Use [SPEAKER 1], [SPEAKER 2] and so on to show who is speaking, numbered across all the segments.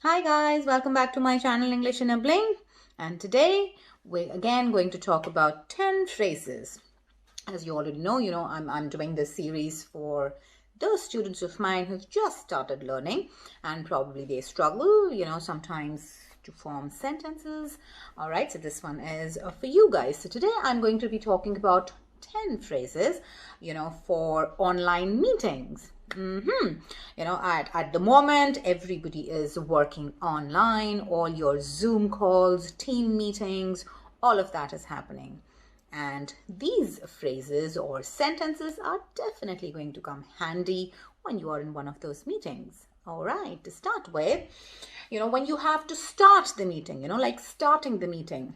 [SPEAKER 1] Hi guys, welcome back to my channel English in a Blink, and today we're again going to talk about 10 phrases. As you already know, I'm doing this series for those students of mine who've just started learning and probably they struggle, sometimes to form sentences. All right, so this one is for you guys. So today I'm going to be talking about 10 phrases, for online meetings. At the moment, everybody is working online, all your Zoom calls, team meetings, all of that is happening. And these phrases or sentences are definitely going to come handy when you are in one of those meetings. All right, to start with, when you have to start the meeting, like starting the meeting.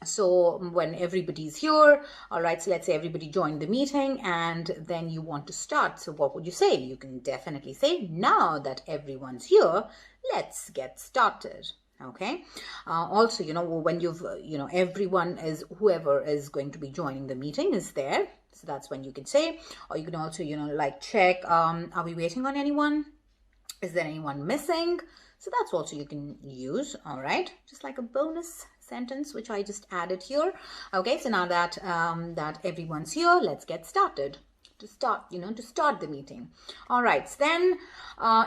[SPEAKER 1] So when everybody's here, all right, so let's say everybody joined the meeting and then you want to start. So what would you say? You can definitely say, now that everyone's here, let's get started. Okay. Also, when you've, everyone is, whoever is going to be joining the meeting is there. So that's when you can say, or you can also, like check, are we waiting on anyone? Is there anyone missing? So that's also you can use, all right, just like a bonus sentence which I just added here. Okay, so now that that everyone's here, let's get started. To start the meeting. All right, so then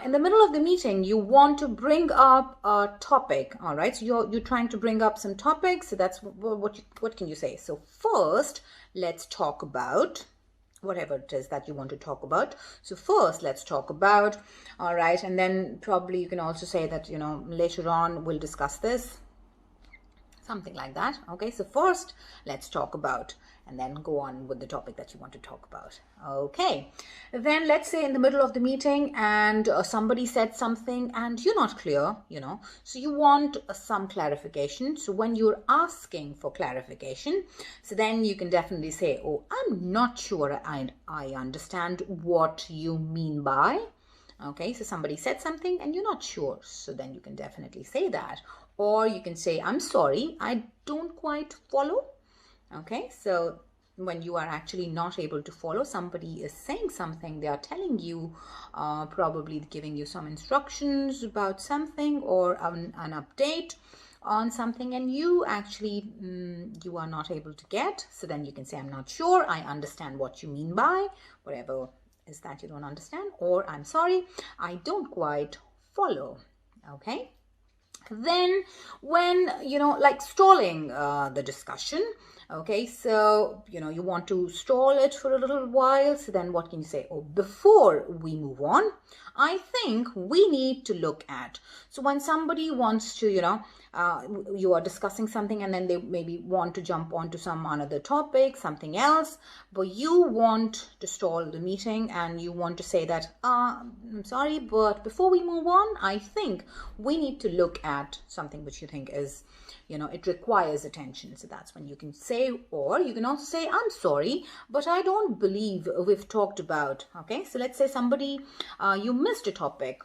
[SPEAKER 1] in the middle of the meeting you want to bring up a topic. All right, so you're trying to bring up some topics. So that's what can you say? So first, let's talk about whatever it is that you want to talk about. So first, let's talk about, all right, and then probably you can also say that, later on we'll discuss this, something like that. Okay, so first, let's talk about, and then go on with the topic that you want to talk about. Okay, then let's say in the middle of the meeting and somebody said something and you're not clear, so you want some clarification. So when you're asking for clarification, so then you can definitely say, oh, I'm not sure I understand what you mean by. Okay, so somebody said something and you're not sure, so then you can definitely say that. Or you can say, I'm sorry, I don't quite follow. Okay, so when you are actually not able to follow, somebody is saying something, they are telling you, probably giving you some instructions about something or an update on something, and you actually you are not able to get. So then you can say, I'm not sure, I understand what you mean by, whatever is that you don't understand, or I'm sorry, I don't quite follow. Okay, then when like stalling the discussion, okay, so you want to stall it for a little while, so then what can you say? Oh, before we move on, I think we need to look at. So when somebody wants to you are discussing something and then they maybe want to jump onto some another topic, something else, but you want to stall the meeting and you want to say that I'm sorry, but before we move on, I think we need to look at something which you think is it requires attention. So that's when you can say, or you can also say, I'm sorry, but I don't believe we've talked about. Okay, so let's say somebody you missed a topic,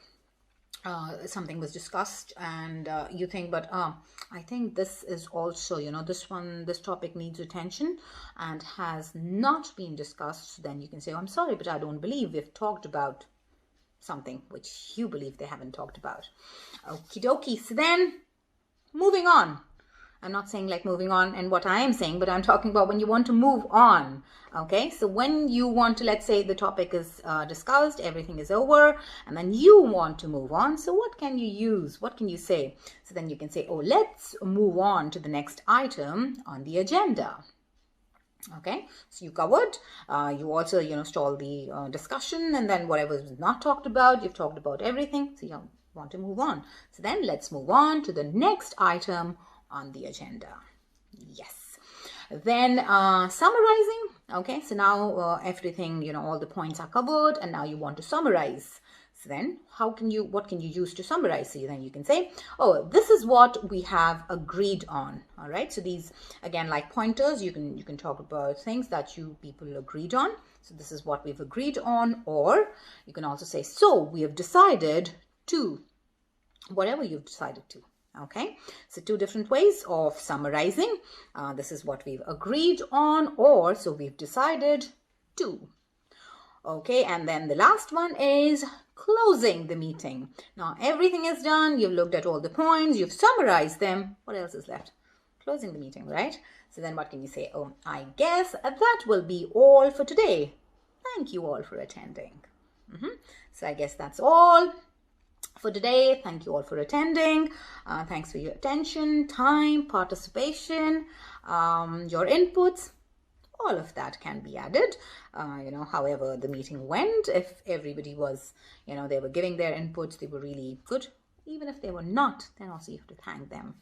[SPEAKER 1] something was discussed and you think, but I think this is also this topic needs attention and has not been discussed. So then you can say, oh, I'm sorry, but I don't believe we've talked about something which you believe they haven't talked about. Okie dokie. So then moving on. I'm not saying like moving on and what I am saying, but I'm talking about when you want to move on. Okay, so when you want to, let's say the topic is discussed, everything is over, and then you want to move on. So what can you use? What can you say? So then you can say, oh, let's move on to the next item on the agenda. Okay, so you covered, you also, stall the discussion, and then whatever is not talked about, you've talked about everything. So you want to move on. So then let's move on to the next item on the agenda. Yes. Then summarizing. Okay, so now everything, all the points are covered, and now you want to summarize. So then what can you use to summarize? So then you can say, oh, this is what we have agreed on. All right, so these again, like pointers, you can talk about things that you people agreed on. So this is what we've agreed on, or you can also say, so we have decided to, whatever you've decided to. Okay, so two different ways of summarizing. This is what we've agreed on, or so we've decided to. Okay, and then the last one is closing the meeting. Now everything is done. You've looked at all the points. You've summarized them. What else is left? Closing the meeting, right? So then what can you say? Oh, I guess that will be all for today. Thank you all for attending. So I guess that's all for today. Thank you all for attending. Thanks for your attention, time, participation, your inputs. All of that can be added, however the meeting went. If everybody was, they were giving their inputs, they were really good. Even if they were not, then also you have to thank them.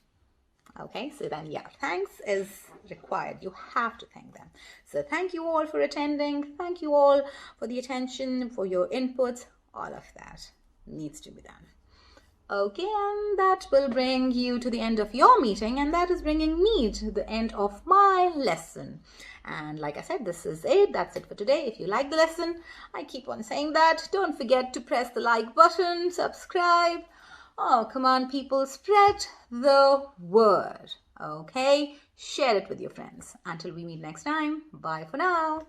[SPEAKER 1] Okay, so then, yeah, thanks is required. You have to thank them. So thank you all for attending. Thank you all for the attention, for your inputs. All of that needs to be done. Okay, and that will bring you to the end of your meeting, and that is bringing me to the end of my lesson. And like I said, this is it. That's it for today. If you like the lesson, I keep on saying that. Don't forget to press the like button, subscribe. Oh, come on, people, spread the word. Okay, share it with your friends. Until we meet next time, bye for now.